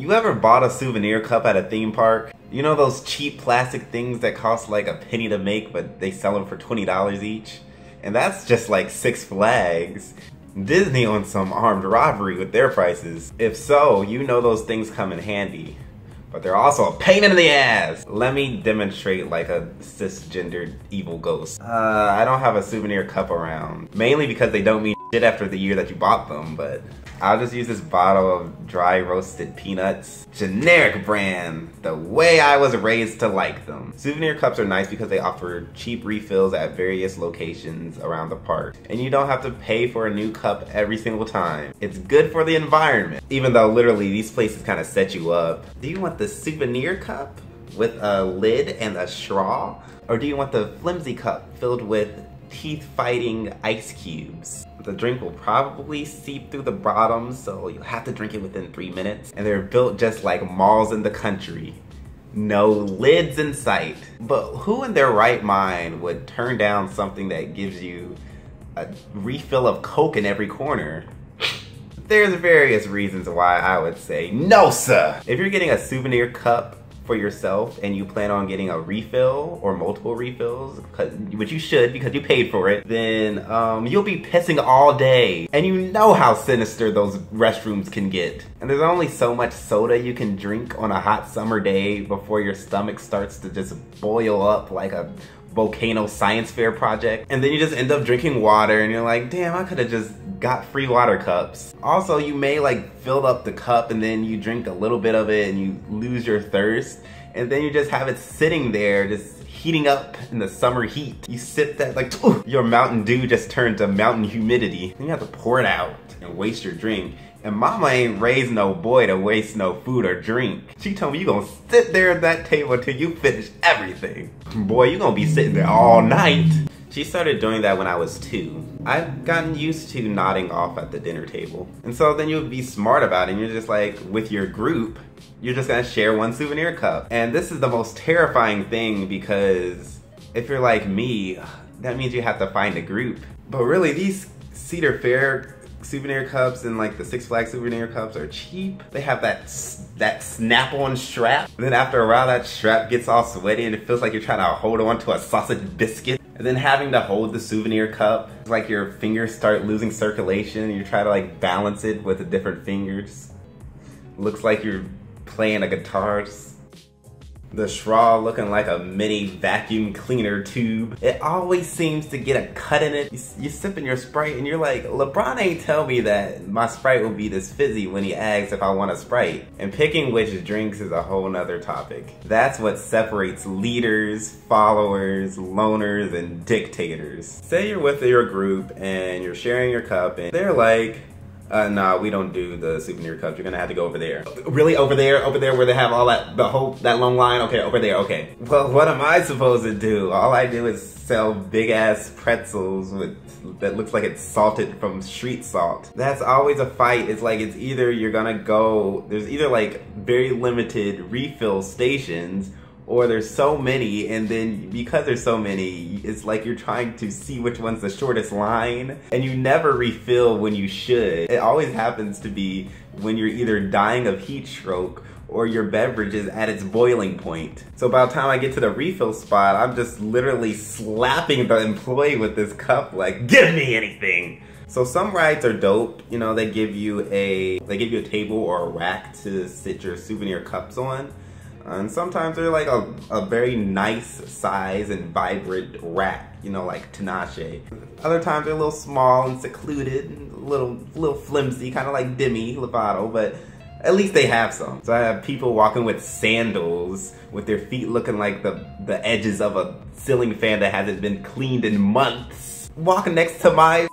You ever bought a souvenir cup at a theme park? You know those cheap plastic things that cost like a penny to make, but they sell them for $20 each? And that's just like Six Flags. Disney on some armed robbery with their prices. If so, you know those things come in handy. But they're also a pain in the ass. Let me demonstrate like a cisgendered evil ghost. I don't have a souvenir cup around. Mainly because they don't mean shit after the year that you bought them, but I'll just use this bottle of dry roasted peanuts. Generic brand, the way I was raised to like them. Souvenir cups are nice because they offer cheap refills at various locations around the park. And you don't have to pay for a new cup every single time. It's good for the environment, even though literally these places kind of set you up. Do you want the souvenir cup with a lid and a straw? Or do you want the flimsy cup filled with teeth-fighting ice cubes? The drink will probably seep through the bottom, so you'll have to drink it within 3 minutes. And they're built just like malls in the country. No lids in sight. But who in their right mind would turn down something that gives you a refill of Coke in every corner? There's various reasons why I would say no, sir. If you're getting a souvenir cup for yourself and you plan on getting a refill or multiple refills, which you should because you paid for it, then you'll be pissing all day. And you know how sinister those restrooms can get. And there's only so much soda you can drink on a hot summer day before your stomach starts to just boil up like a volcano science fair project. And then you just end up drinking water and you're like, damn, I could have just got free water cups. Also, you may like fill up the cup and then you drink a little bit of it and you lose your thirst. And then you just have it sitting there just heating up in the summer heat. You sip that like, your Mountain Dew just turned to mountain humidity. Then you have to pour it out and waste your drink. And mama ain't raised no boy to waste no food or drink. She told me you gonna sit there at that table till you finish everything. Boy, you gonna be sitting there all night. She started doing that when I was 2. I've gotten used to nodding off at the dinner table. And so then you would be smart about it and you're just like, with your group, you're just gonna share one souvenir cup. And this is the most terrifying thing because if you're like me, that means you have to find a group. But really, these Cedar Fair souvenir cups and like the Six Flags souvenir cups are cheap. They have that snap-on strap. Then after a while that strap gets all sweaty and it feels like you're trying to hold on to a sausage biscuit. And then having to hold the souvenir cup, it's like your fingers start losing circulation and you try to like balance it with the different fingers. Looks like you're playing a guitar. The straw looking like a mini vacuum cleaner tube. It always seems to get a cut in it. You're sipping your Sprite and you're like, LeBron ain't tell me that my Sprite will be this fizzy when he asks if I want a Sprite. And picking which drinks is a whole nother topic. That's what separates leaders, followers, loners, and dictators. Say you're with your group and you're sharing your cup and they're like, nah, we don't do the souvenir cups. You're gonna have to go over there. Really? Over there? Over there where they have all that, that long line? Okay, over there, okay. Well, what am I supposed to do? All I do is sell big ass pretzels that looks like it's salted from street salt. That's always a fight. It's like, it's either you're gonna go, there's either like very limited refill stations or there's so many, and then because there's so many, it's like you're trying to see which one's the shortest line, and you never refill when you should. It always happens to be when you're either dying of heat stroke or your beverage is at its boiling point. So by the time I get to the refill spot, I'm just literally slapping the employee with this cup like, give me anything! So some rides are dope. You know, they give you a table or a rack to sit your souvenir cups on. And sometimes they're like a very nice size and vibrant rack, you know, like Tinashe. Other times they're a little small and secluded, and a little flimsy, kind of like Demi Lovato, but at least they have some. So I have people walking with sandals, with their feet looking like the edges of a ceiling fan that hasn't been cleaned in months, walking next to my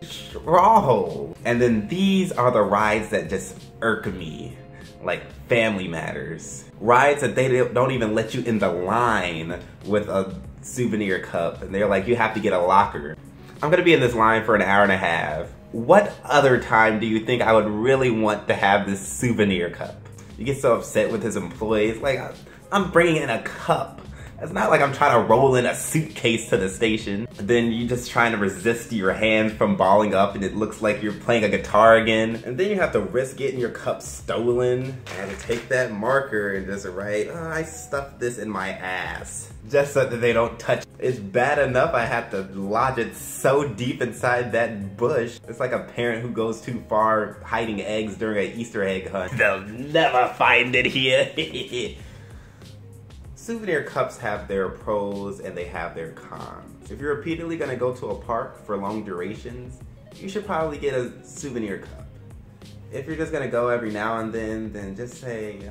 straw hole. And then these are the rides that just irk me. Like Family Matters. Rides that they don't even let you in the line with a souvenir cup. And they're like, you have to get a locker. I'm gonna be in this line for an hour and a half. What other time do you think I would really want to have this souvenir cup? You get so upset with his employees. Like, I'm bringing in a cup It's not like I'm trying to roll in a suitcase to the station. Then you're just trying to resist your hands from balling up and it looks like you're playing a guitar again. And then you have to risk getting your cup stolen. I had to take that marker and just write, oh, I stuffed this in my ass. Just so that they don't touch it. It's bad enough I have to lodge it so deep inside that bush. It's like a parent who goes too far hiding eggs during an Easter egg hunt. They'll never find it here. Souvenir cups have their pros and they have their cons. If you're repeatedly gonna go to a park for long durations, you should probably get a souvenir cup. If you're just gonna go every now and then just say,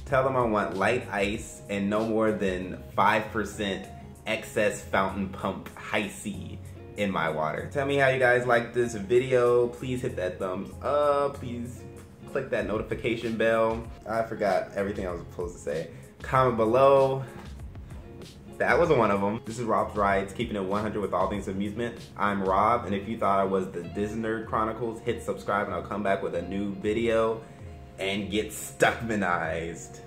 tell them I want light ice and no more than 5% excess fountain pump high C in my water. Tell me how you guys like this video. Please hit that thumbs up. Please click that notification bell. I forgot everything I was supposed to say. Comment below. That was one of them. This is Rob's Rides, keeping it 100 with all things amusement. I'm Rob, and if you thought I was the Disney Nerd Chronicles, hit subscribe and I'll come back with a new video and get Stuckmanized.